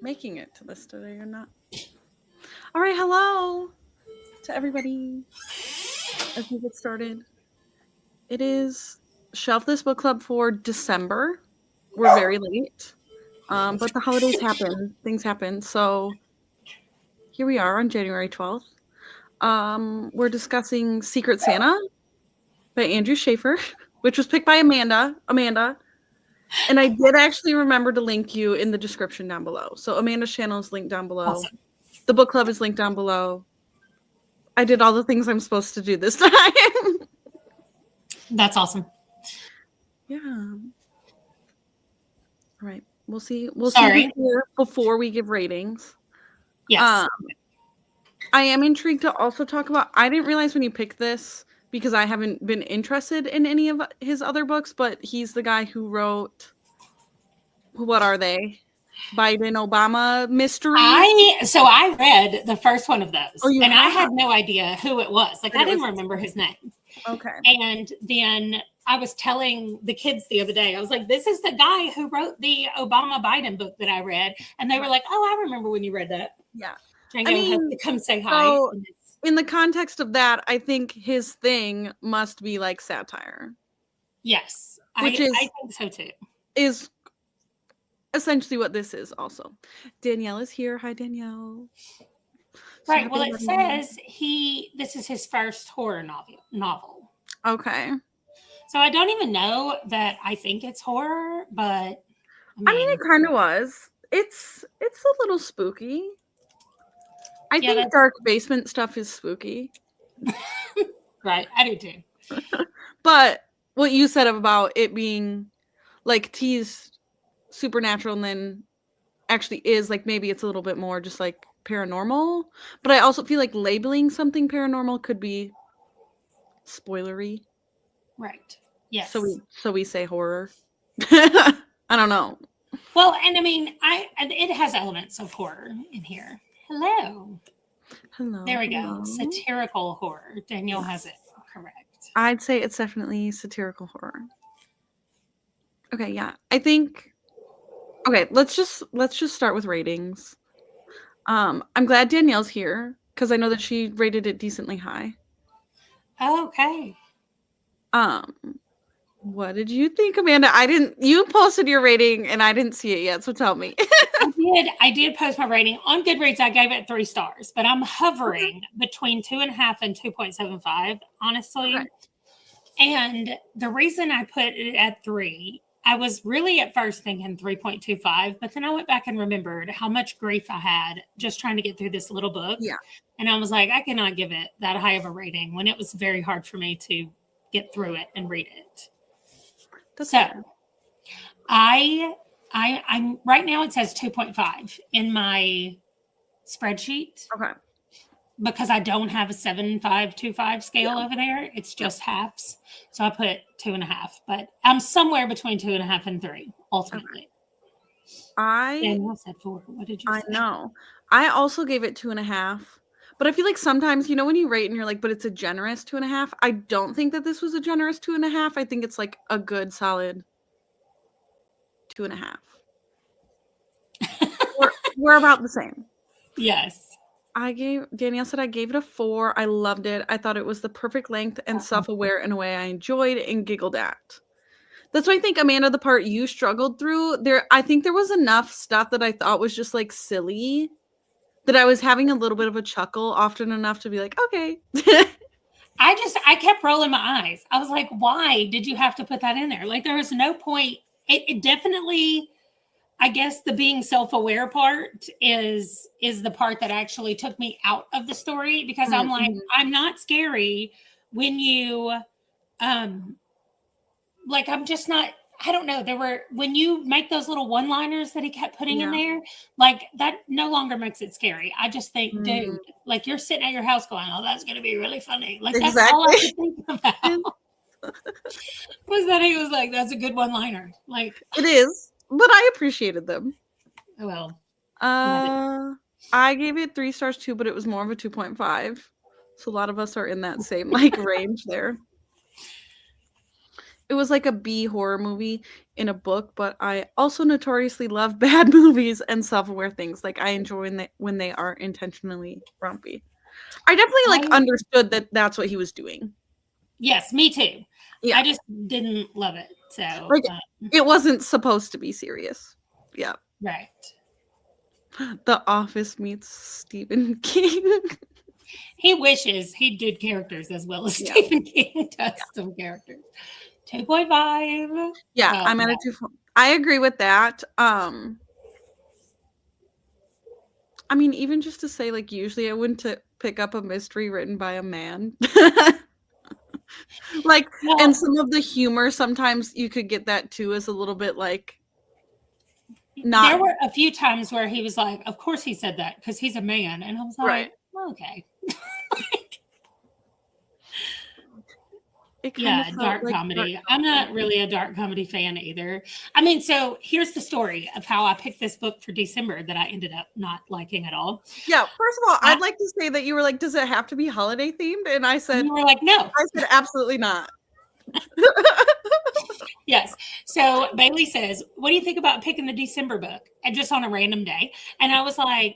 making it to this today or not. All right, hello to everybody as we get started. It is Shelf This Book Club for December. We're very late, but the holidays happen. Things happen. So here we are on January 12th. We're discussing Secret Santa by Andrew Shaffer, which was picked by Amanda. And I did actually remember to link you in the description down below. So Amanda's channel is linked down below. Awesome. The book club is linked down below. I did all the things I'm supposed to do this time. That's awesome. Yeah. All right. We'll see. We'll Sorry. see here before we give ratings. Yes. I am intrigued to also talk about. I didn't realize when you picked this because I haven't been interested in any of his other books, but he's the guy who wrote. What are they? Biden Obama mystery. I read the first one of those, and I had no idea who it was. Like, I didn't remember his name. Okay. And then I was telling the kids the other day, I was like, this is the guy who wrote the Obama Biden book that I read. And they were like, oh, I remember when you read that. Yeah. Django has to come say hi. So in the context of that, I think his thing must be like satire. Yes. I think so too. Is essentially what this is also. Danielle is here. Hi, Danielle. Right. Well, it says this is his first horror novel. Okay. So I don't even know that I think it's horror, but I mean it kind of was. It's a little spooky. I think dark basement stuff is spooky. Right. I do too. But what you said about it being like teased supernatural and then actually is like maybe it's a little bit more just like paranormal, but I also feel like labeling something paranormal could be spoilery. Right. Yes. So we say horror. I don't know. Well, and I mean, it has elements of horror in here. Hello. There we go. Satirical horror. Danielle has it correct. I'd say it's definitely satirical horror. Okay, yeah. I think okay, let's just start with ratings. I'm glad Danielle's here because I know that she rated it decently high. Okay. What did you think, Amanda? You posted your rating and I didn't see it yet, so tell me. I did post my rating. On Goodreads, I gave it 3 stars, but I'm hovering between 2.5 and 2.75, honestly. Okay. And the reason I put it at 3, I was really at first thinking 3.25, but then I went back and remembered how much grief I had just trying to get through this little book. Yeah. And I was like, I cannot give it that high of a rating when it was very hard for me to get through it and read it. I'm right now it says 2.5 in my spreadsheet. Okay. Because I don't have a 7.525 scale over there. It's just halves. So I put 2.5, but I'm somewhere between 2.5 and 3 ultimately. Danielle said 4. What did you say? I know. I also gave it 2.5. But I feel like sometimes, when you rate and you're like, but it's a generous 2.5. I don't think that this was a generous 2.5. I think it's like a good solid 2.5. we're about the same. Yes. Danielle said I gave it a 4. I loved it. I thought it was the perfect length and self-aware in a way I enjoyed and giggled at. That's why I think, Amanda, the part you struggled through, I think there was enough stuff that I thought was just like silly that I was having a little bit of a chuckle often enough to be like, okay. I kept rolling my eyes. I was like, why did you have to put that in there? Like, there was no point. It definitely, I guess the being self-aware part is the part that actually took me out of the story because I'm like, I'm not scary when you, like, I'm just not, I don't know. When you make those little one-liners that he kept putting in there, like that no longer makes it scary. I just think, dude, like you're sitting at your house going, oh, that's going to be really funny. Like that's all I could think about. Was that he was like, that's a good one-liner. Like it is, but I appreciated them. Well, I gave it 3 stars too, but it was more of a 2.5. So a lot of us are in that same like range there. it was like a B horror movie in a book, but I also notoriously love bad movies and self-aware things. Like I enjoy when they are intentionally grumpy. I definitely like I, understood that that's what he was doing. yes, me too. Yeah. I just didn't love it. So, Like it wasn't supposed to be serious. Yeah. right. The Office meets Stephen King. He wishes he did characters as well as Yeah. Stephen King does some characters. 2.5. Yeah, I'm at a 2. I agree with that. I mean, even just to say, like, usually I wouldn't pick up a mystery written by a man. Like, Well, and some of the humor, sometimes you could get that too, is a little bit like not there were a few times where he was like, of course he said that because he's a man. And I was like, right. okay. It kind Yeah, of felt dark like comedy. dark I'm not comedy. really a dark comedy fan either. I mean, so here's the story of how I picked this book for December that I ended up not liking at all. Yeah, first of all, I'd like to say that you were like, "Does it have to be holiday themed?" And I said, You were like, no. "Absolutely not." Yes. So Bailey says, what do you think about picking the December book? And just on a random day. And I was like,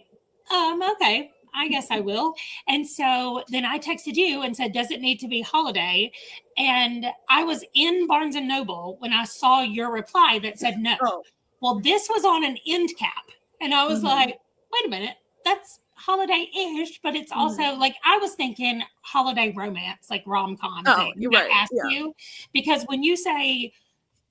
okay, I guess I will. And so then I texted you and said, does it need to be holiday? And I was in Barnes and Noble when I saw your reply that said no. Oh. Well, this was on an end cap. And I was Mhm. like, wait a minute, that's holiday-ish, but it's also like I was thinking holiday romance, like rom-com thing. You're I right. asked Yeah. you because when you say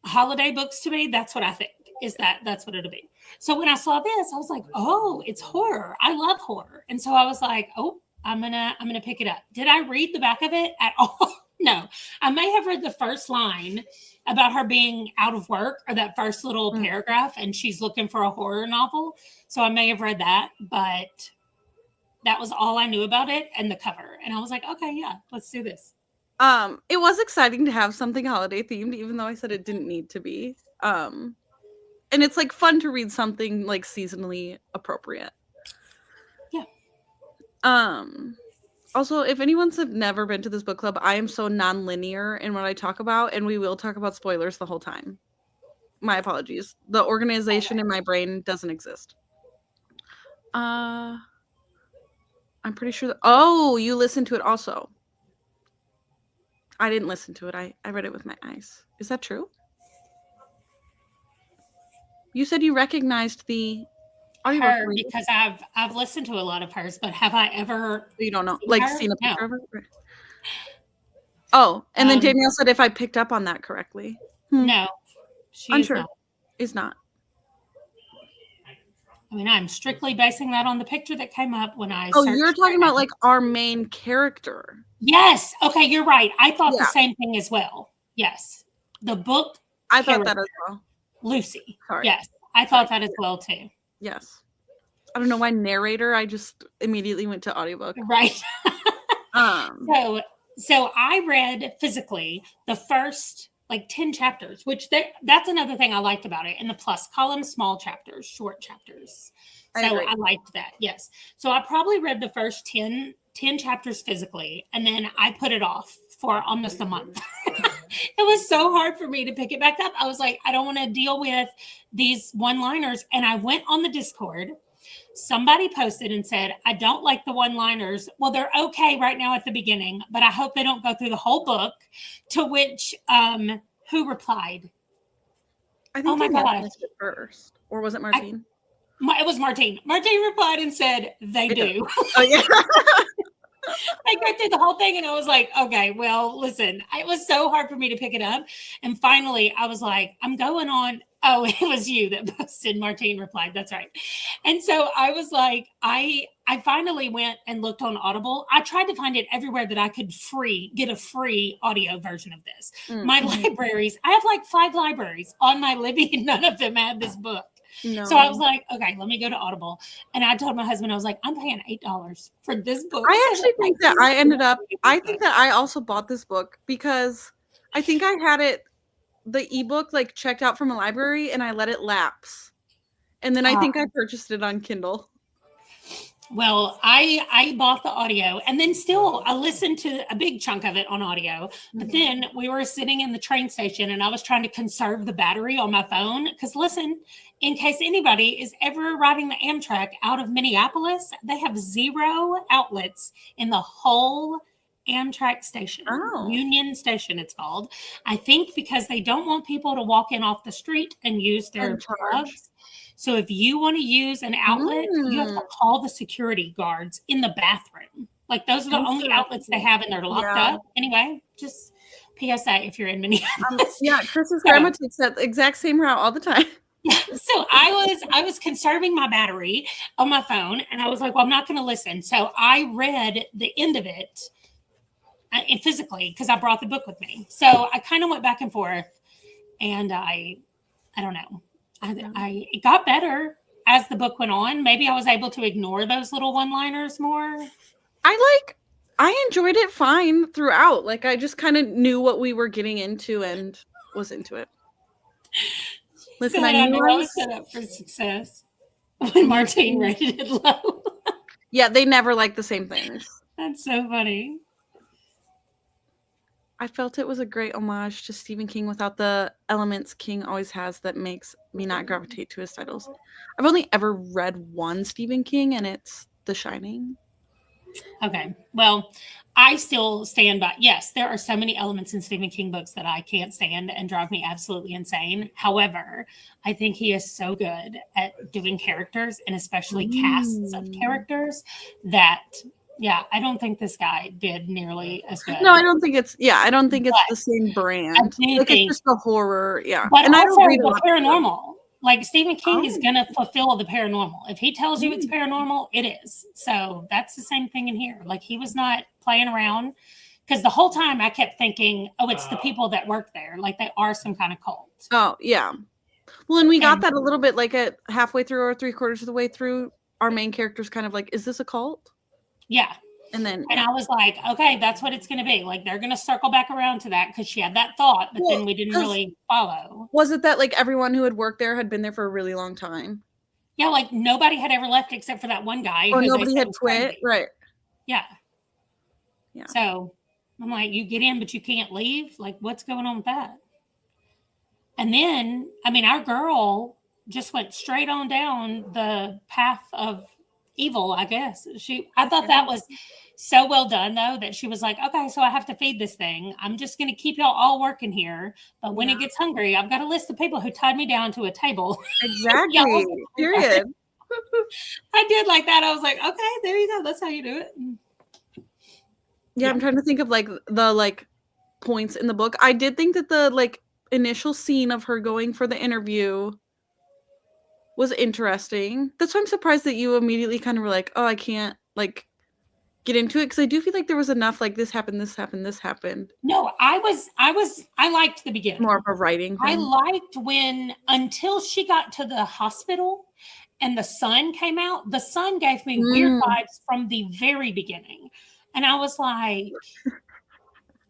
holiday books to me, that's what I think is that's what it'll be. So when I saw this, I was like, oh, it's horror. I love horror. And so I was like, oh, I'm gonna pick it up. Did I read the back of it at all? No. I may have read the first line about her being out of work or that first little paragraph and she's looking for a horror novel. So I may have read that, but that was all I knew about it and the cover. And I was like, okay, yeah, let's do this. It was exciting to have something holiday themed, even though I said it didn't need to be. And it's like fun to read something like seasonally appropriate. Yeah. Also, if anyone's have never been to this book club, I am so non-linear in what I talk about, and we will talk about spoilers the whole time. My apologies. The organization in my brain doesn't exist. I'm pretty sure oh, you listened to it also. I didn't listen to it. I read it with my eyes. Is that true? You said you recognized the audiobook Her because I've listened to a lot of hers, but have I ever you don't know, seen like her? seen a No. picture of her? Oh, and then Danielle said if I picked up on that correctly. No, she Unsure. is not. I mean, I'm strictly basing that on the picture that came up when I Oh, searched. you're talking about like our main character. Yes. Okay, you're right. I thought the same thing as well. Yes. The book. I thought that as well. Lucy. Sorry. Yes. I thought that as well too. Yes. I don't know why narrator. I just immediately went to audiobook. Right. So I read physically the first like 10 chapters, which that's another thing I liked about it. In the plus column, small chapters, short chapters. So I liked that. Yes. So I probably read the first 10 chapters physically, and then I put it off for almost a month. It was so hard for me to pick it back up. I was like, I don't want to deal with these one-liners. And I went on the Discord. Somebody posted and said, I don't like the one-liners. Well, they're okay right now at the beginning, but I hope they don't go through the whole book. To which, who replied? I think my gosh. It first. Or was it Martine? It was Martine. Martine replied and said, they do. Oh, yeah. I go through the whole thing and I was like, okay, well, listen, it was so hard for me to pick it up. And finally I was like, I'm going on. Oh, it was you that posted. Martine replied. That's right. And so I was like, I finally went and looked on Audible. I tried to find it everywhere that I could get a free audio version of this. My libraries, I have like 5 libraries on my Libby and none of them had this book. No. So I was like, okay, let me go to Audible. And I told my husband, I was like, I'm paying $8 for this book. I actually think that I think that I also bought this book because I think I had the ebook like checked out from a library and I let it lapse. And then I think I purchased it on Kindle. Well, I bought the audio and then still I listened to a big chunk of it on audio. But then we were sitting in the train station and I was trying to conserve the battery on my phone. Because listen, in case anybody is ever riding the Amtrak out of Minneapolis, they have 0 outlets in the whole Amtrak station. Oh. Union Station, it's called. I think because they don't want people to walk in off the street and use their And charge. plugs. So if you want to use an outlet, you have to call the security guards in the bathroom. Like those are the only outlets they have, and they're locked up. Anyway, just PSA if you're in Minneapolis. Yeah, Chris's grandma takes that exact same route all the time. So I was conserving my battery on my phone, and I was like, well, I'm not going to listen. So I read the end of it physically because I brought the book with me. So I kind of went back and forth, and I don't know. It got better as the book went on. Maybe I was able to ignore those little one-liners more. I enjoyed it fine throughout. Like I just kind of knew what we were getting into and was into it. Listen, I knew I was set up for success when Martine rated it low. Yeah, they never like the same things. That's so funny. I felt it was a great homage to Stephen King without the elements King always has that makes me not gravitate to his titles. I've only ever read one Stephen King, and it's The Shining. Okay. Well, I still stand by. Yes, there are so many elements in Stephen King books that I can't stand and drive me absolutely insane. However, I think he is so good at doing characters and especially casts of characters that, yeah, I don't think this guy did nearly as good. No, I don't think it's the same brand. Like it's just a horror, yeah. But and also I don't read the paranormal. Like Stephen King is going to fulfill the paranormal. If he tells you it's paranormal, it is. So that's the same thing in here. Like he was not playing around because the whole time I kept thinking, oh, it's the people that work there. Like they are some kind of cult. Oh, yeah. Well, and we got that a little bit like at halfway through or 3/4 of the way through. Our main character's kind of like, is this a cult? Yeah. And I was like, okay, that's what it's going to be. Like they're going to circle back around to that because she had that thought, but then we didn't really follow. Was it that like everyone who had worked there had been there for a really long time? Yeah, like nobody had ever left except for that one guy. Or nobody had quit, right? Yeah. So I'm like, you get in, but you can't leave. Like, what's going on with that? And then, I mean, our girl just went straight on down the path of evil, I guess. I thought that was so well done, though, that she was like, okay, so I have to feed this thing. I'm just going to keep y'all all working here. But when it gets hungry, I've got a list of people who tied me down to a table. Exactly. Period. I did like that. I was like, okay, there you go. That's how you do it. Yeah, I'm trying to think of like the points in the book. I did think that the initial scene of her going for the interview was interesting. That's why I'm surprised that you immediately kind of were like, oh, I can't get into it, because I do feel like there was enough this happened, this happened, this happened. No, I liked the beginning. More of a writing thing. I liked when until she got to the hospital and the sun came out. The sun gave me weird vibes from the very beginning. And I was like,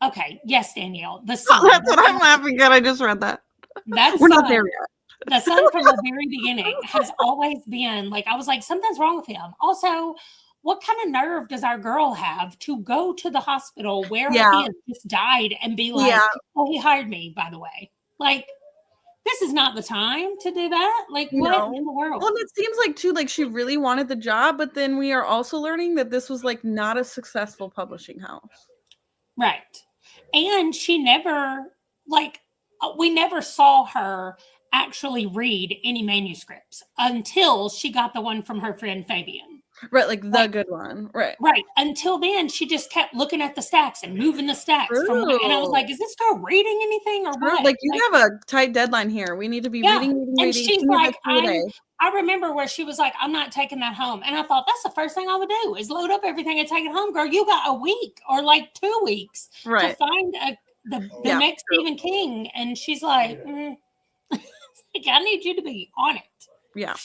okay, yes, Danielle, the sun. That's what I'm laughing at. I just read that. We're not there yet. The sun from the very beginning has always been I was like, something's wrong with him. Also, what kind of nerve does our girl have to go to the hospital where he has just died and be like, oh, he hired me, by the way. This is not the time to do that. What in the world? Well, it seems too, she really wanted the job, but then we are also learning that this was not a successful publishing house. Right. And she never, we never saw her actually read any manuscripts until she got the one from her friend Fabian. Right, the good one. Right. Right. Until then, she just kept looking at the stacks and moving the stacks. And I was like, is this girl reading anything or what? You have a tight deadline here. We need to be reading. And she's like, I remember where she was like, I'm not taking that home. And I thought, that's the first thing I would do is load up everything and take it home. Girl, you got a week or 2 weeks to find the next Stephen King. And she's like, I need you to be on it. Yeah.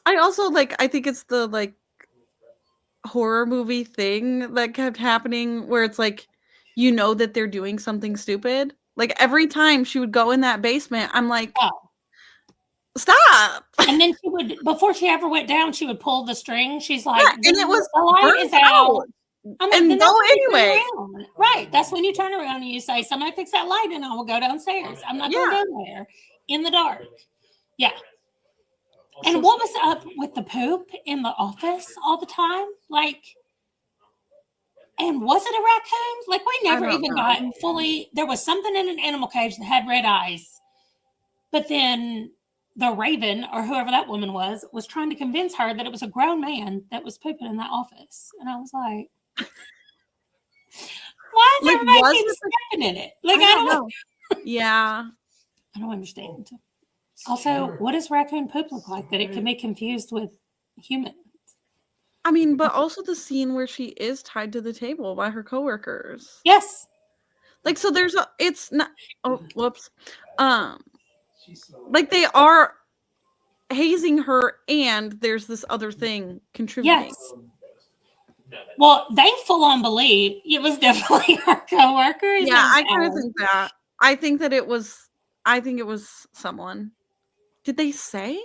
I also I think it's the horror movie thing that kept happening where it's that they're doing something stupid. Every time she would go in that basement, I'm like, Stop. And then she would, before she ever went down, she would pull the string. She's like, Yeah, and it was the light is out. I'm like, and then go that's when you turn anyway. around. Right. That's when you turn around and you say, somebody fix that light and I will go downstairs. I'm not going down there in the dark. Yeah. And what was up with the poop in the office all the time? Like, and was it a raccoon? Like, we never even got fully, there was something in an animal cage that had red eyes. But then the Raven, or whoever that woman was trying to convince her that it was a grown man that was pooping in that office. And I was like, why is everybody keep stepping in it? Like, I don't know. Yeah. I don't understand. Also, what does raccoon poop look like that it can be confused with human? I mean, but also the scene where she is tied to the table by her coworkers. Yes. Like, so there's it's not, oh, whoops. Like they are hazing her and there's this other thing contributing. Yes. Well, they full on believe it was definitely her coworker. Yeah, I kind of think that. I think it was someone. Did they say?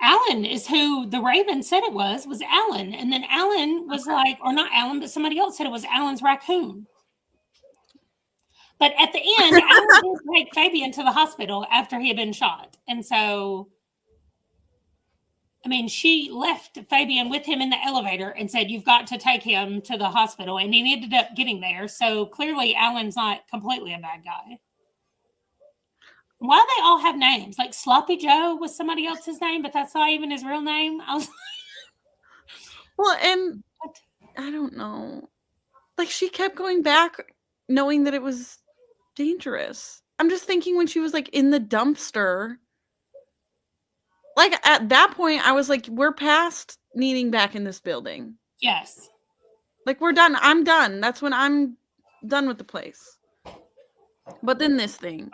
Alan is who the Raven said it was Alan. And then Alan was like, or not Alan, but somebody else said it was Alan's raccoon. But at the end, Alan did take Fabian to the hospital after he had been shot. And so, I mean, she left Fabian with him in the elevator and said, you've got to take him to the hospital. And he ended up getting there. So clearly Alan's not completely a bad guy. Why do they all have names? Like Sloppy Joe was somebody else's name, but that's not even his real name. I was like, well, and I don't know. Like she kept going back knowing that it was dangerous. I'm just thinking when she was like in the dumpster. Like at that point, I was like, we're past needing back in this building. Yes. Like we're done. I'm done. That's when I'm done with the place. But then this thing.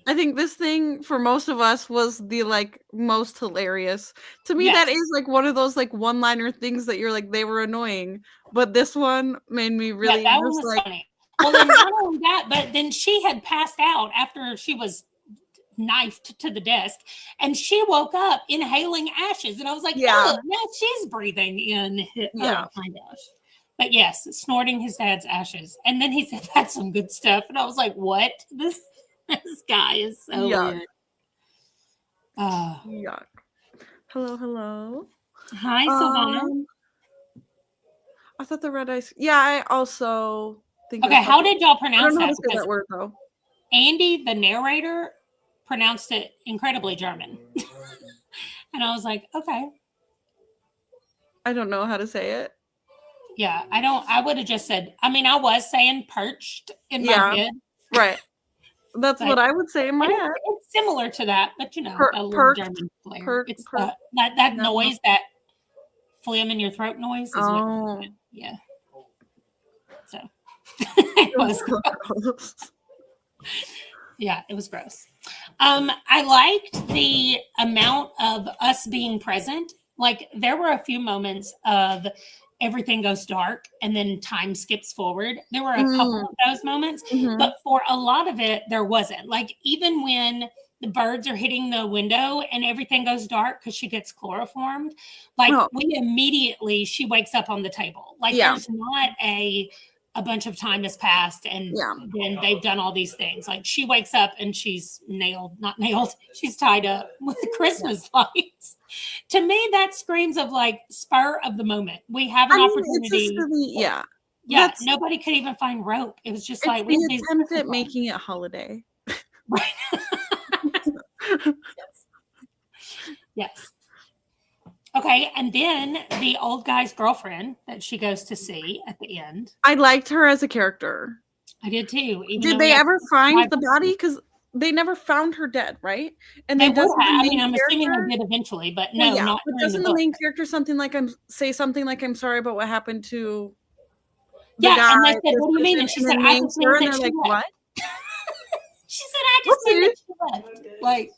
I think this thing for most of us was the like most hilarious. To me, that is like one of those like one-liner things that you're like, they were annoying. But this one made me really that one was like, funny. Well, then not only that, but then she had passed out after she was knifed to the desk and she woke up inhaling ashes. And I was like, oh, now she's breathing in. Oh my gosh. But yes, snorting his dad's ashes. And then he said, that's some good stuff. And I was like, what? This guy is so weird. Yuck. Hello. Hi, Silvana. I thought the red eyes. Yeah, I also think. Okay, how did y'all pronounce I don't know that? how to say that word though. Andy, the narrator, pronounced it incredibly German. And I was like, okay. I don't know how to say it. Yeah, I would have just said, I mean, I was saying perched in my head. Right. That's what I would say in my head. It's similar to that, but you know, a little German flair. It's that noise, that phlegm in your throat noise is what yeah. So it was gross. Yeah, it was gross. I liked the amount of us being present. Like there were a few moments of everything goes dark and then time skips forward. There were a couple of those moments, but for a lot of it, there wasn't. Like even when the birds are hitting the window and everything goes dark because she gets chloroformed, like she wakes up on the table. Like there's not a bunch of time has passed and then they've done all these things. Like she wakes up and she's she's tied up with the Christmas lights. To me, that screams of like spur of the moment. We have an opportunity. Nobody could even find rope. It was just like we attempt at making it holiday. Right. Yes. Okay, and then the old guy's girlfriend that she goes to see at the end. I liked her as a character. I did too. Did they ever find the body? Because they never found her dead, right? And they would have. I mean, I'm assuming they did eventually, but no, not. But doesn't the main character say something like "I'm sorry about what happened to"? And they said, "What do you mean?" And she said, "I just mean that she left." What? She said, "I just mean that she left." Like.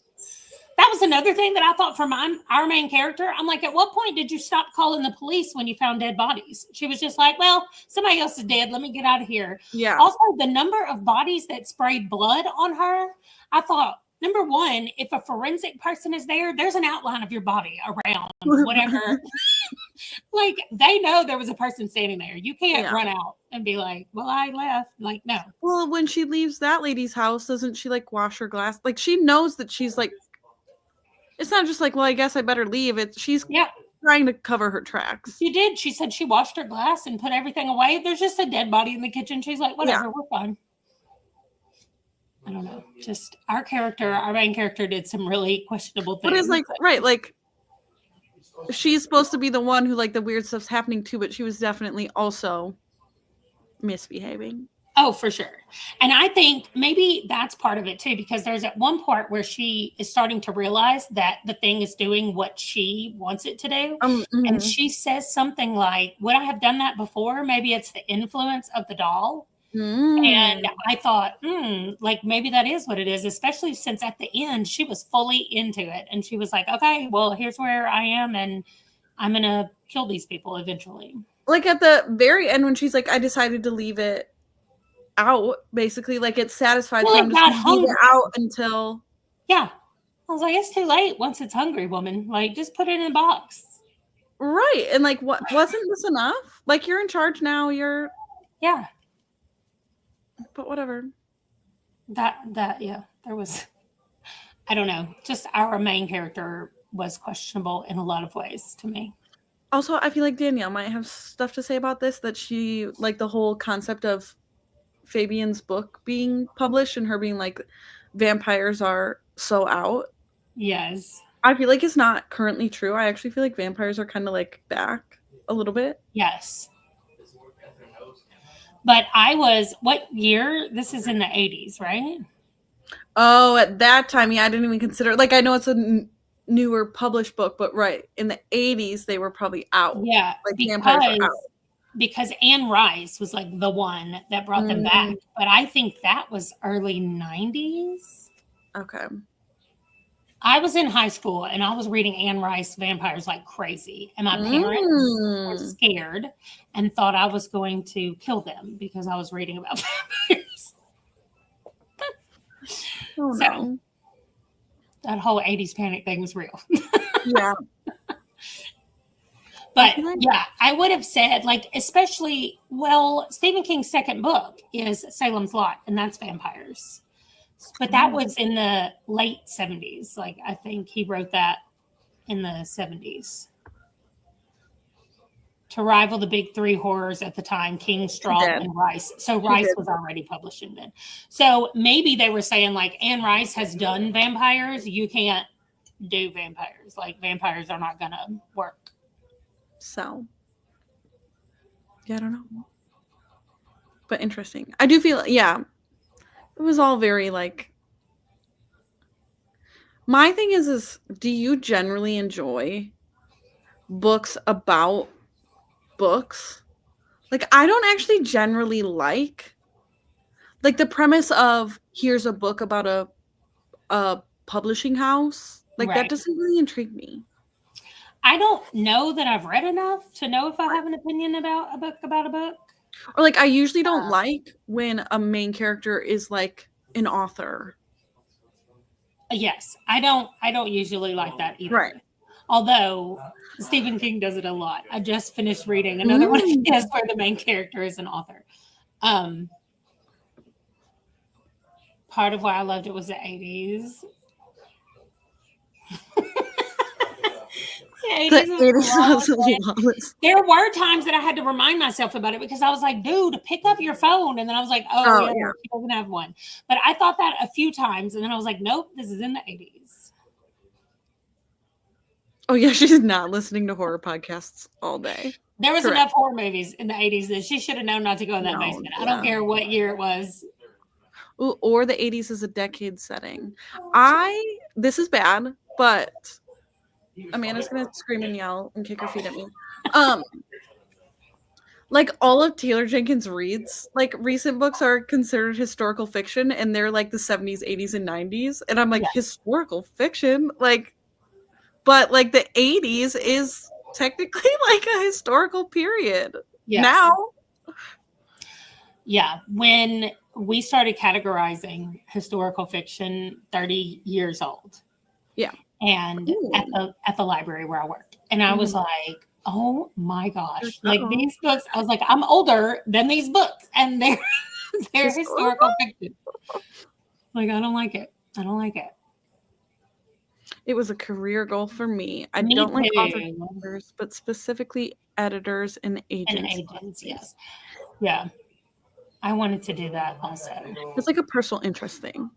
That was another thing that I thought from our main character. I'm like, at what point did you stop calling the police when you found dead bodies? She was just like, well, somebody else is dead. Let me get out of here. Yeah. Also, the number of bodies that sprayed blood on her, I thought number one, if a forensic person is there, there's an outline of your body around whatever. Like, they know there was a person standing there. You can't run out and be like, well, I left. Like, no. Well, when she leaves that lady's house, doesn't she like wash her glass? Like, she knows that she's like, it's not just like, well, I guess I better leave. She's trying to cover her tracks. She did. She said she washed her glass and put everything away. There's just a dead body in the kitchen. She's like, whatever, we're fine. I don't know. Just our main character did some really questionable things. But it's like, right, like, she's supposed to be the one who like the weird stuff's happening to, but she was definitely also misbehaving. Oh, for sure. And I think maybe that's part of it too, because there's at one part where she is starting to realize that the thing is doing what she wants it to do. And she says something like, would I have done that before? Maybe it's the influence of the doll. And I thought, like maybe that is what it is, especially since at the end she was fully into it. And she was like, okay, well, here's where I am and I'm going to kill these people eventually. Like at the very end when she's like, I decided to leave it out, basically, like it's satisfied. Well, so I'm just gonna leave it out until. Yeah. I was like, it's too late once it's hungry, woman. Like, just put it in a box. Right. And like, what wasn't this enough? Like, you're in charge now. Yeah. But whatever. Yeah. There was, I don't know. Just our main character was questionable in a lot of ways to me. Also, I feel like Danielle might have stuff to say about this, that she, like, the whole concept of Fabian's book being published and her being like, vampires are so out. Yes. I feel like it's not currently true. I actually feel like vampires are kind of like back a little bit. Yes. But what year? This is in the 80s, right? Oh, at that time, yeah, I didn't even consider, like, I know it's a newer published book, but right, in the 80s, they were probably out. Yeah, like vampires were out. Because Anne Rice was like the one that brought them back. But I think that was early 90s. Okay. I was in high school and I was reading Anne Rice vampires like crazy. And my parents were scared and thought I was going to kill them because I was reading about vampires. Oh, so no. That whole 80s panic thing was real. Yeah. But yeah, I would have said, like, especially, well, Stephen King's second book is Salem's Lot, and that's vampires. But that was in the late 70s. Like, I think he wrote that in the 70s. To rival the big three horrors at the time, King, Straub, and Rice. So Rice was already publishing then. So maybe they were saying, like, Anne Rice has done vampires. You can't do vampires. Like, vampires are not going to work. So, yeah, I don't know. But interesting. I do feel, yeah, it was all very, like, my thing is do you generally enjoy books about books? Like, I don't actually generally like the premise of here's a book about a publishing house. Like, that doesn't really intrigue me. I don't know that I've read enough to know if I have an opinion about a book. Or like, I usually don't like when a main character is like an author. Yes, I don't usually like that either. Right. Although Stephen King does it a lot. I just finished reading another one of his where the main character is an author. Part of why I loved it was the 80s. There were times that I had to remind myself about it because I was like, dude, pick up your phone. And then I was like, oh yeah, she doesn't have one. But I thought that a few times. And then I was like, nope, this is in the 80s. Oh yeah, she's not listening to horror podcasts all day. There was enough horror movies in the 80s that she should have known not to go in that basement. I don't care what year it was. Ooh, or the 80s is a decade setting. This is bad, but Amanda's gonna scream and yell and kick her feet at me. Like, all of Taylor Jenkins Reid's like recent books are considered historical fiction, and they're like the 70s, 80s, and 90s. And I'm like, historical fiction? Like, but like the 80s is technically like a historical period. Yes. Now. Yeah. When we started categorizing historical fiction 30 years old. Yeah. And at the library where I worked. And I was like, oh my gosh. Like these books, I was like, I'm older than these books. And they're historical fiction. Like, I don't like it. I don't like it. It was a career goal for me. I don't like authors, but specifically editors and agents. And agents, yes. Yeah. I wanted to do that also. It's like a personal interest thing.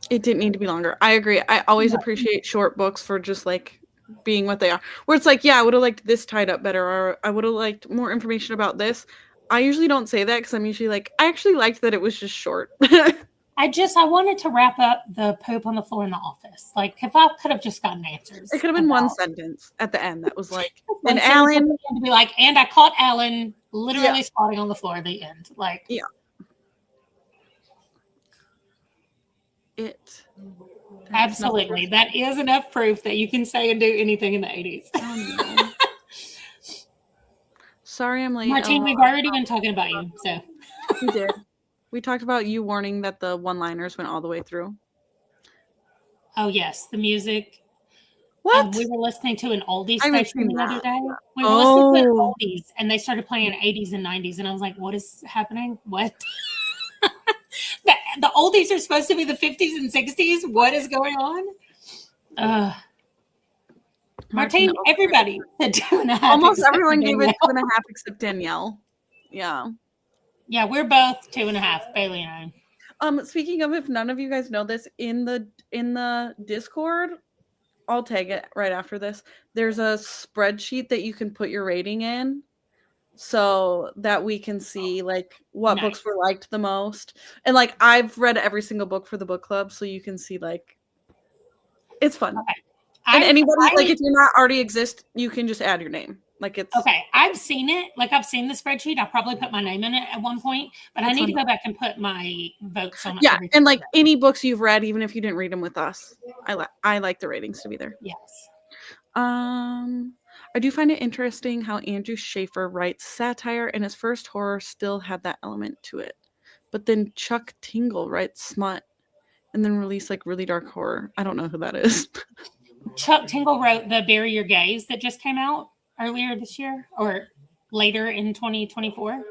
It didn't need to be longer. I agree. I always appreciate short books for just like being what they are. Where it's like, yeah, I would have liked this tied up better, or I would have liked more information about this. I usually don't say that because I'm usually like, I actually liked that it was just short. I wanted to wrap up the poop on the floor in the office. Like, if I could have just gotten answers. It could have been one sentence at the end that was like, and Alan. To be like, and I caught Alan literally squatting on the floor at the end. Like, yeah. Absolutely. That is enough proof that you can say and do anything in the 80s. Oh, no. Sorry I'm late. Martine, we've already been talking about you. So we did. We talked about you warning that the one-liners went all the way through. Oh, yes. The music. What? We were listening to an oldies station the other day. We were listening to oldies, and they started playing 80s and 90s, and I was like, what is happening? What? The oldies are supposed to be the 50s and 60s. What is going on? Martine, everybody said 2.5. Almost everyone gave it 2.5 except Danielle. Yeah. Yeah, we're both 2.5, Bailey and I. Speaking of, if none of you guys know this, in the Discord, I'll tag it right after this. There's a spreadsheet that you can put your rating in, so that we can see like what books were liked the most. And like I've read every single book for the book club, so you can see like it's fun. Okay. And anybody like if you're not already exist, you can just add your name. Like it's okay. I've seen it. Like I've seen the spreadsheet. I probably put my name in it at one point, but I need to go back and put my votes on it. Yeah, and like any books you've read, even if you didn't read them with us, I like the ratings to be there. Yes. I do find it interesting how Andrew Shaffer writes satire, and his first horror still had that element to it. But then Chuck Tingle writes smut, and then released like really dark horror. I don't know who that is. Chuck Tingle wrote The Bury Your Gaze that just came out earlier this year or later in 2024.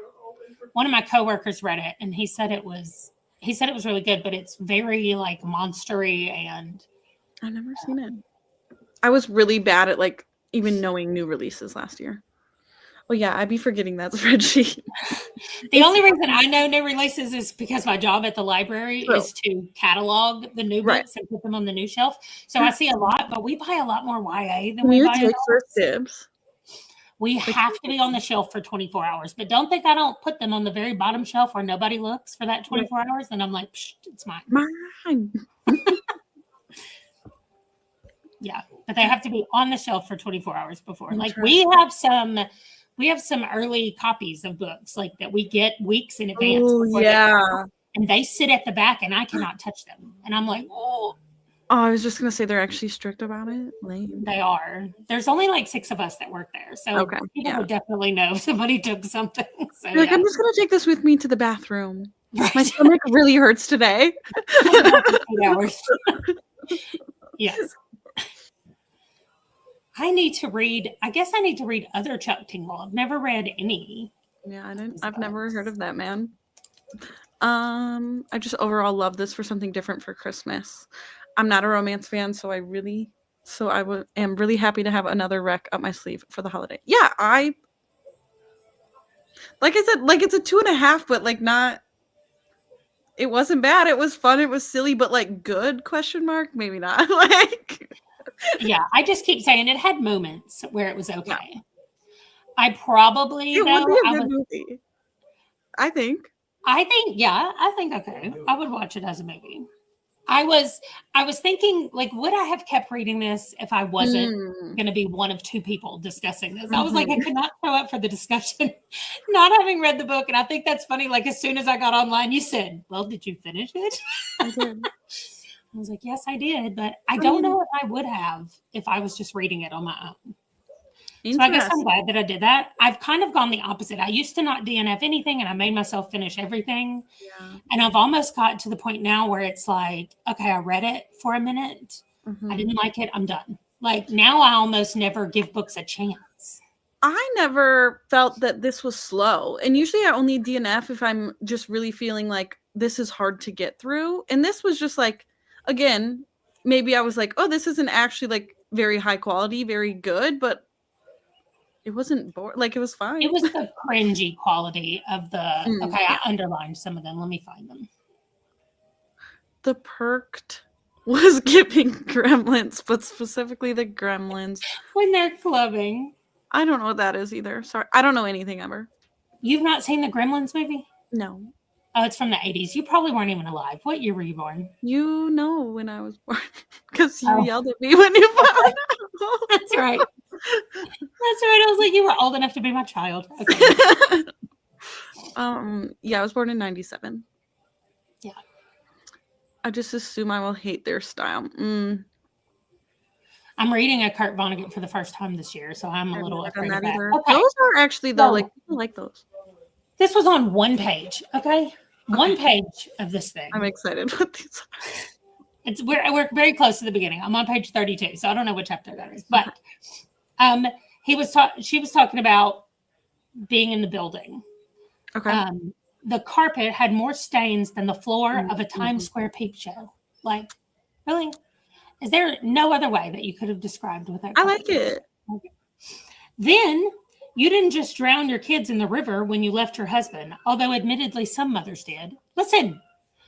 One of my coworkers read it, and he said it was really good, but it's very like monstery, and I've never seen it. I was really bad at like even knowing new releases last year. Oh yeah, I'd be forgetting that spreadsheet. The only reason I know new releases is because my job at the library is to catalog the new books and put them on the new shelf. So I see a lot, but we buy a lot more YA than we buy first dibs. We have to be on the shelf for 24 hours, but don't think I don't put them on the very bottom shelf where nobody looks for that 24 hours. And I'm like, it's mine. Mine. Yeah, but they have to be on the shelf for 24 hours before. Like we have some early copies of books like that we get weeks in advance. Oh yeah, and they sit at the back, and I cannot touch them. And I'm like, oh. I was just gonna say they're actually strict about it. Lame. They are. There's only like 6 of us that work there, so people would definitely know if somebody took something. So like I'm just gonna take this with me to the bathroom. Right. My stomach really hurts today. 8 hours. Yes. I guess I need to read other Chuck Tingle. I've never read any. Yeah, I've never heard of that man. I just overall love this for something different for Christmas. I'm not a romance fan, so I am really happy to have another rec up my sleeve for the holiday. Yeah, like I said, like it's a 2.5, but like not. It wasn't bad. It was fun. It was silly, but like good ? Maybe not. Like. Yeah, I just keep saying it had moments where it was okay. Yeah. I probably it would be a good movie. I think okay. I would watch it as a movie. I was thinking, like, would I have kept reading this if I wasn't going to be one of 2 people discussing this? I was like, I could not show up for the discussion, not having read the book. And I think that's funny. Like, as soon as I got online, you said, well, did you finish it? I did. I was like, yes, I did. But I don't know if I would have if I was just reading it on my own. So I guess I'm Interesting. glad that I did that. I've kind of gone the opposite. I used to not DNF anything and I made myself finish everything. Yeah. And I've almost got to the point now where it's like, okay, I read it for a minute. I didn't like it. I'm done. Like now I almost never give books a chance. I never felt that this was slow. And usually I only DNF if I'm just really feeling like this is hard to get through. And this was just like, again, maybe I was like, oh, this isn't actually like very high quality, very good, but it wasn't boring. Like it was fine. It was the cringy quality of the, okay, Yeah. I underlined some of them. Let me find them. The Perked was giving Gremlins, but specifically the Gremlins. When they're clubbing. I don't know what that is either. Sorry. I don't know anything ever. You've not seen the Gremlins movie? No. Oh, it's from the 80s. You probably weren't even alive. What year were you born? You know when I was born because you yelled at me when you found out. That's right. That's right. I was like, you were old enough to be my child. Okay. Yeah, I was born in 97. Yeah. I just assume I will hate their style. I'm reading a Kurt Vonnegut for the first time this year, so I'm a little afraid of that. Okay. Those are actually though, like people like those. This was on one page, okay? One page of this thing. I'm excited about these. We're very close to the beginning. I'm on page 32, so I don't know what chapter that is. But she was talking about being in the building. Okay. The carpet had more stains than the floor of a Times Square peep show. Like, really? Is there no other way that you could have described what that? I like it. Okay. Then you didn't just drown your kids in the river when you left your husband, although admittedly some mothers did. Listen,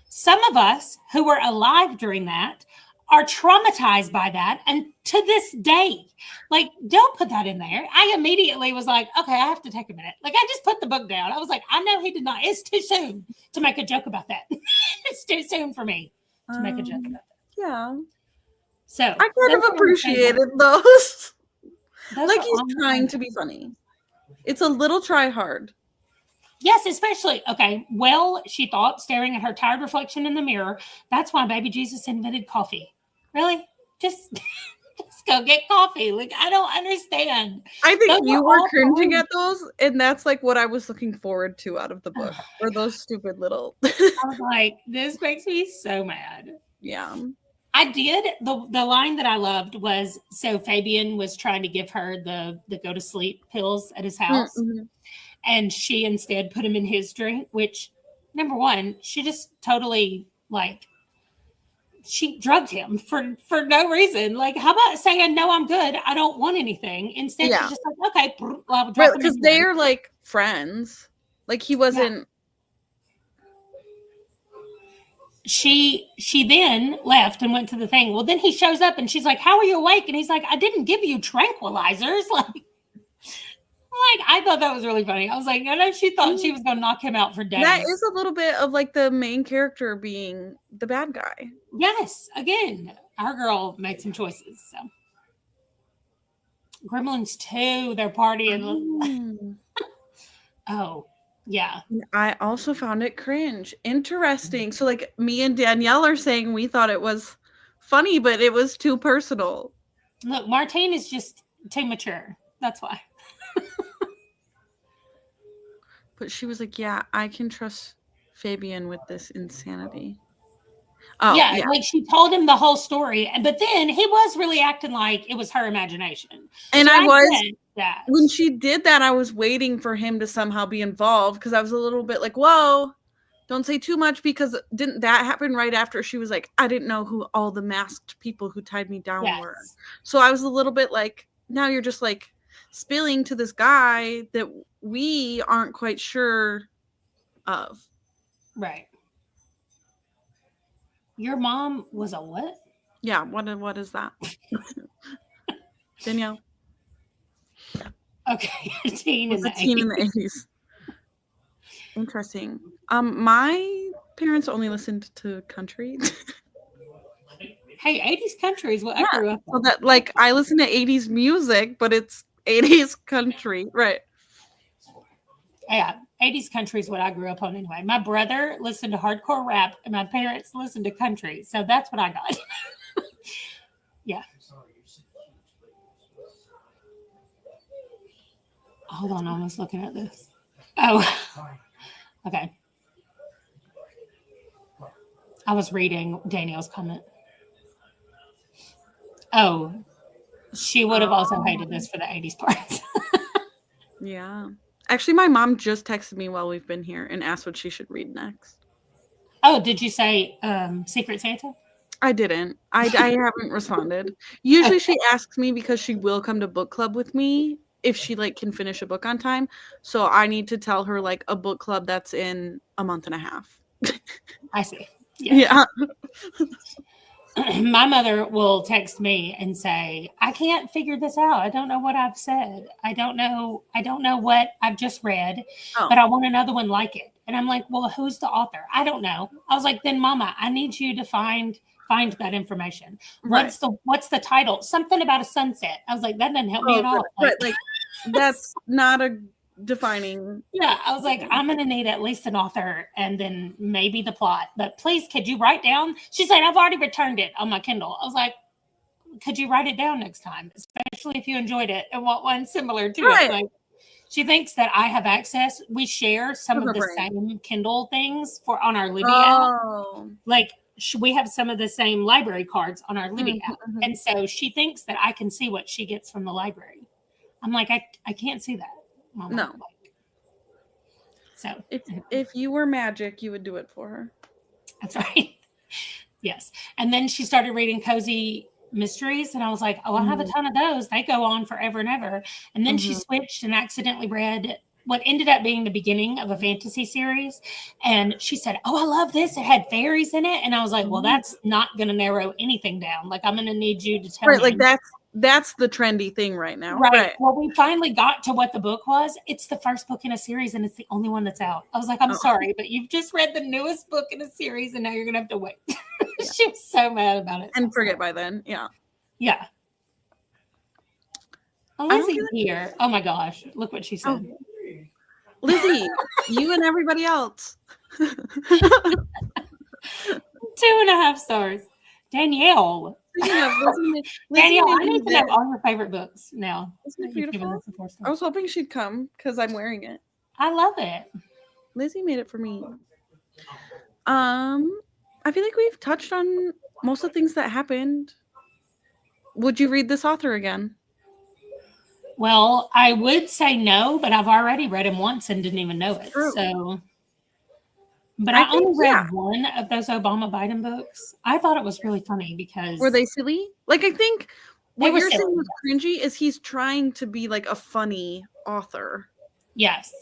some of us who were alive during that are traumatized by that. And to this day, like, don't put that in there. I immediately was like, okay, I have to take a minute. Like, I just put the book down. I was like, I know he did not. It's too soon to make a joke about that. It's too soon for me to make a joke about that. Yeah. So I kind of appreciated those. Like he's trying to be funny. It's a little try hard. Yes, especially, okay, well, she thought, staring at her tired reflection in the mirror, that's why baby Jesus invented coffee. Really? Just go get coffee. Like, I don't understand. I think you were cringing at those, and that's like what I was looking forward to out of the book. Or those stupid little. I was like, this makes me so mad. Yeah. I did. The line that I loved was, so Fabian was trying to give her the go to sleep pills at his house. Mm-hmm. And she instead put him in his drink, which, number one, she just totally, like, she drugged him for no reason. Like, how about saying, no, I'm good. I don't want anything. Instead, she's just like, okay. Well, because they're, like, friends. Like, he wasn't. Yeah. She then left and went to the thing. Well, then he shows up and she's like, how are you awake? And he's like, I didn't give you tranquilizers. Like, I thought that was really funny. I was like, no, she thought she was going to knock him out for days. That is a little bit of like the main character being the bad guy. Yes. Again, our girl made some choices. So, Gremlins 2, they're partying. Oh, yeah. I also found it cringe. Interesting. So, like, me and Danielle are saying we thought it was funny, but it was too personal. Look, Martine is just too mature. That's why. But she was like, yeah, I can trust Fabian with this insanity. Oh, yeah, like she told him the whole story, but then he was really acting like it was her imagination. And so I was, when she did that, I was waiting for him to somehow be involved because I was a little bit like, whoa, don't say too much, because didn't that happen right after she was like, I didn't know who all the masked people who tied me down were. So I was a little bit like, now you're just like spilling to this guy that we aren't quite sure of. Right. Your mom was a what? Yeah, what is that? Danielle. Okay, teen in the 80s. Interesting. My parents only listened to country. Hey, 80s country is what I grew up on. So that, like, I listen to 80s music, but it's 80s country, right? Yeah, 80s country is what I grew up on anyway. My brother listened to hardcore rap, and my parents listened to country. So that's what I got. Yeah. Hold on, I was looking at this. Oh, okay. I was reading Danielle's comment. Oh, she would have also hated this for the 80s parts. Yeah. Actually, my mom just texted me while we've been here and asked what she should read next. Oh, did you say Secret Santa? I didn't. I haven't responded. Usually she asks me because she will come to book club with me if she like can finish a book on time. So I need to tell her like a book club that's in a month and a half. I see. Yes. Yeah. My mother will text me and say, I can't figure this out. I don't know what I've said. I don't know what I've just read, but I want another one like it. And I'm like, well, who's the author? I don't know. I was like, then Mama, I need you to find that information. Right. What's the title? Something about a sunset. I was like, that doesn't help me at all. Right. Like that's not a defining. Yeah, I was like, I'm going to need at least an author and then maybe the plot. But please, could you write down? She said, I've already returned it on my Kindle. I was like, could you write it down next time? Especially if you enjoyed it and want one similar to it. Like, she thinks that I have access. We share some of the same Kindle things on our Libby app. Like, we have some of the same library cards on our Libby app. And so she thinks that I can see what she gets from the library. I'm like, I can't see that. Mama. No. So if you were magic, you would do it for her. That's right. Yes. And then she started reading cozy mysteries, and I was like, oh, I have a ton of those. They go on forever and ever. And then she switched and accidentally read what ended up being the beginning of a fantasy series. And she said, oh, I love this. It had fairies in it. And I was like, well, that's not going to narrow anything down. Like, I'm going to need you to tell me. Like that's the trendy thing right now. Right. Well, we finally got to what the book was. It's the first book in a series, and it's the only one that's out. I was like, I'm sorry, but you've just read the newest book in a series, and now you're going to have to wait. She was so mad about it. And forget by then. Yeah. Yeah. Lizzie's here. Oh, my gosh. Look what she said. Oh. Lizzie, you and everybody else. 2.5 stars. Danielle. Danielle, I need to know all your favorite books now. Isn't it beautiful? I was hoping she'd come because I'm wearing it. I love it. Lizzie made it for me. I feel like we've touched on most of the things that happened. Would you read this author again? Well, I would say no, but I've already read him once and didn't even know it. True. So, but I only read one of those Obama Biden books. I thought it was really funny because were they silly? Like, I think what you're saying was cringy is he's trying to be like a funny author. Yes.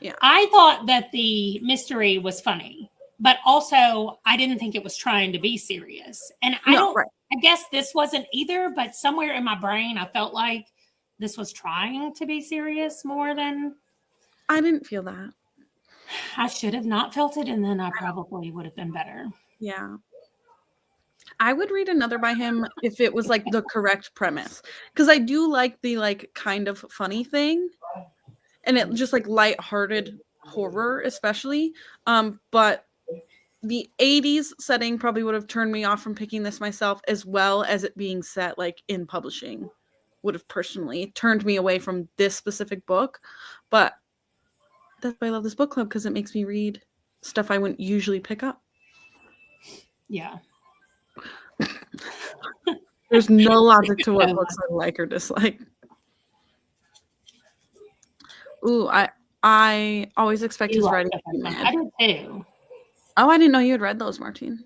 Yeah. I thought that the mystery was funny, but also I didn't think it was trying to be serious. And I guess this wasn't either, but somewhere in my brain, I felt like this was trying to be serious more than. I didn't feel that. I should have not felt it, and then I probably would have been better. Yeah. I would read another by him if it was like the correct premise. Because I do like the like kind of funny thing. And it just like lighthearted horror, especially. But the 80s setting probably would have turned me off from picking this myself, as well as it being set like in publishing would have personally turned me away from this specific book. But that's why I love this book club, because it makes me read stuff I wouldn't usually pick up. Yeah. There's no logic to what books I like or dislike. Ooh, I always expect his writing to be mad. I did too. Oh, I didn't know you had read those, Martine.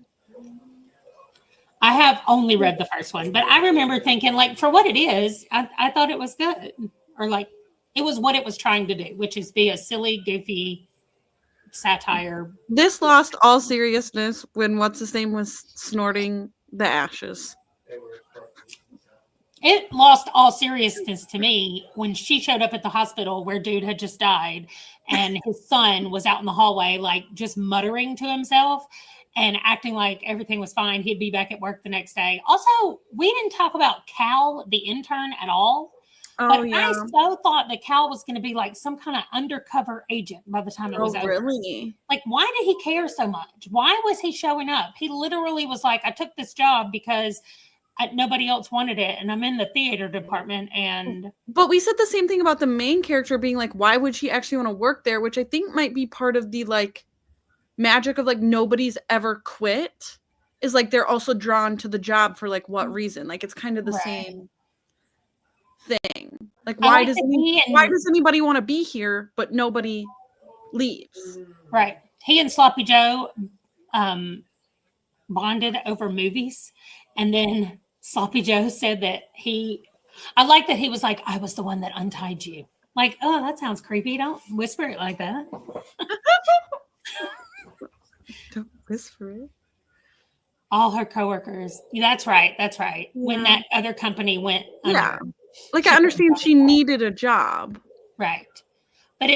I have only read the first one, but I remember thinking, like, for what it is, I thought it was good. Or like, it was what it was trying to do, which is be a silly, goofy satire. This lost all seriousness when what's his name was snorting the ashes. It lost all seriousness to me when she showed up at the hospital where dude had just died, and his son was out in the hallway, like just muttering to himself and acting like everything was fine. He'd be back at work the next day. Also, we didn't talk about Cal, the intern, at all. But I so thought that Cal was going to be like some kind of undercover agent by the time it was over. Really? Like, why did he care so much? Why was he showing up? He literally was like, I took this job because nobody else wanted it, and I'm in the theater department, and But we said the same thing about the main character being like, why would she actually want to work there? Which I think might be part of the like magic of like nobody's ever quit. Is like they're also drawn to the job for like what reason? Like it's kind of the same thing. Like why does anybody want to be here, but nobody leaves? Right. He and Sloppy Joe bonded over movies, and then Sloppy Joe said that I like that he was like, I was the one that untied you. Like, oh, that sounds creepy. Don't whisper it like that. Don't whisper it. All her coworkers. That's right. That's right. Yeah. When that other company went under. Like I understand she needed a job. Right. But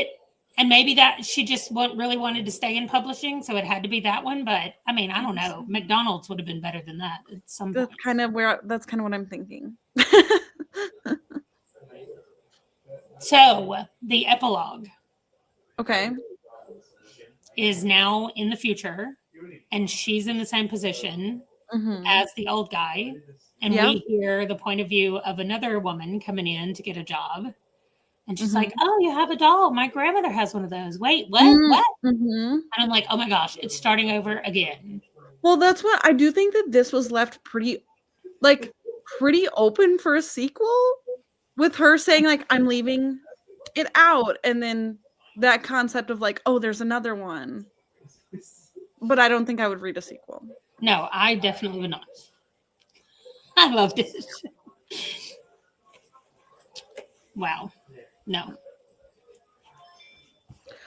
and maybe that she just really wanted to stay in publishing, so it had to be that one. But I mean, I don't know. McDonald's would have been better than that at some point. That's kind of what I'm thinking. So the epilogue. Okay. Is now in the future, and she's in the same position as the old guy. And we hear the point of view of another woman coming in to get a job. And she's like, oh, you have a doll. My grandmother has one of those. Wait, what? What? And I'm like, oh my gosh, it's starting over again. Well, that's what I do think that this was left pretty open for a sequel, with her saying like, I'm leaving it out. And then that concept of like, oh, there's another one. But I don't think I would read a sequel. No, I definitely would not. I loved it. Wow. No.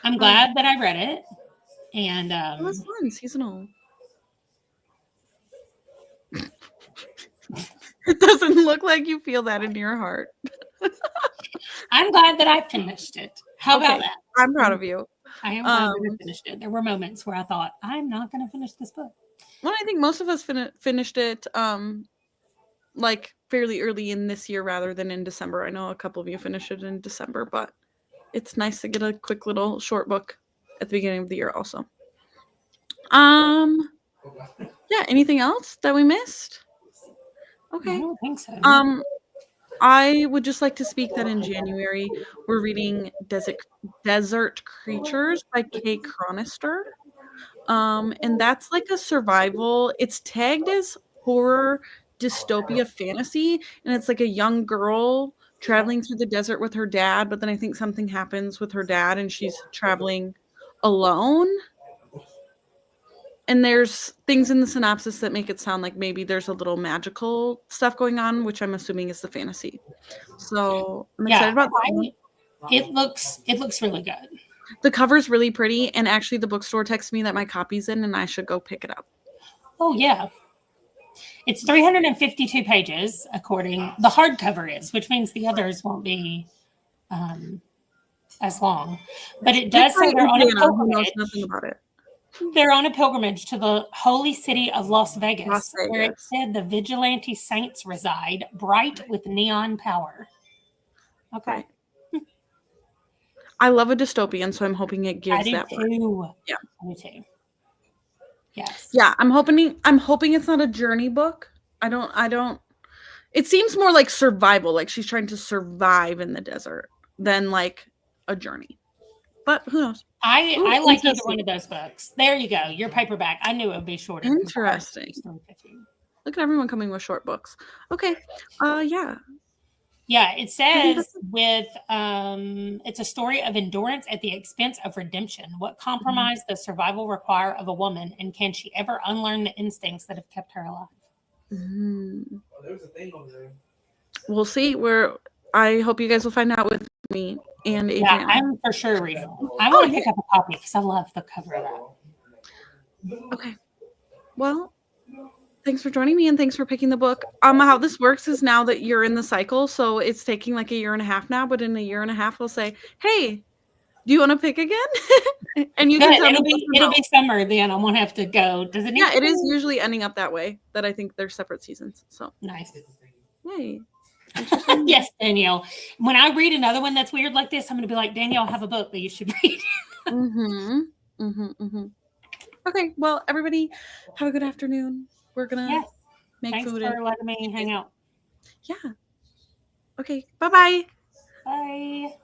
I'm glad that I read it. And it was fun, seasonal. It doesn't look like you feel that in your heart. I'm glad that I finished it. How about that? I'm proud of you. I am glad that I finished it. There were moments where I thought, I'm not going to finish this book. Well, I think most of us finished it like fairly early in this year rather than in December. I know a couple of you finished it in December, but it's nice to get a quick little short book at the beginning of the year also. Yeah, anything else that we missed? Okay. I don't think so. I would just like to speak that in January we're reading Desert Creatures by Kay Chronister. And that's like a survival. It's tagged as horror dystopia fantasy, and it's like a young girl traveling through the desert with her dad, but then I think something happens with her dad and she's traveling alone. And there's things in the synopsis that make it sound like maybe there's a little magical stuff going on, which I'm assuming is the fantasy. So I'm excited about that. It looks really good. The cover's really pretty, and actually the bookstore texted me that my copy's in and I should go pick it up. Oh, yeah. It's 352 pages, the hardcover is, which means the others won't be as long. But it does say they're on a pilgrimage. Who knows nothing about it. They're on a pilgrimage to the holy city of Las Vegas, where it said the vigilante saints reside, bright with neon power. Okay. I love a dystopian, so I'm hoping it gives that. I do too. Yeah. I do too. Yes. Yeah, I'm hoping it's not a journey book. I don't. It seems more like survival, like she's trying to survive in the desert than like a journey. But who knows? I like either one of those books. There you go. Your paperback. I knew it would be shorter. Interesting. Look at everyone coming with short books. Okay. Yeah. Yeah, it says it's a story of endurance at the expense of redemption. What compromise does survival require of a woman, and can she ever unlearn the instincts that have kept her alive? There's a thing over there. We'll see. I hope you guys will find out with me and Adrian. Yeah, I'm for sure reading. I want to pick up a copy because I love the cover of that. Okay. Well, thanks for joining me and thanks for picking the book. How this works is now that you're in the cycle, so it's taking like a year and a half now, but in a year and a half we'll say, hey, do you want to pick again? And you can tell it'll be summer then. I won't have to go. Does it? Yeah, it is usually ending up that way. That I think they're separate seasons. So nice. Yay. Yes, Danielle. When I read another one that's weird like this, I'm going to be like, Danielle, I have a book that you should read. Okay. Well, everybody, have a good afternoon. We're gonna make Thanks food. for letting me hang out. Yeah. Okay. Bye-bye. Bye.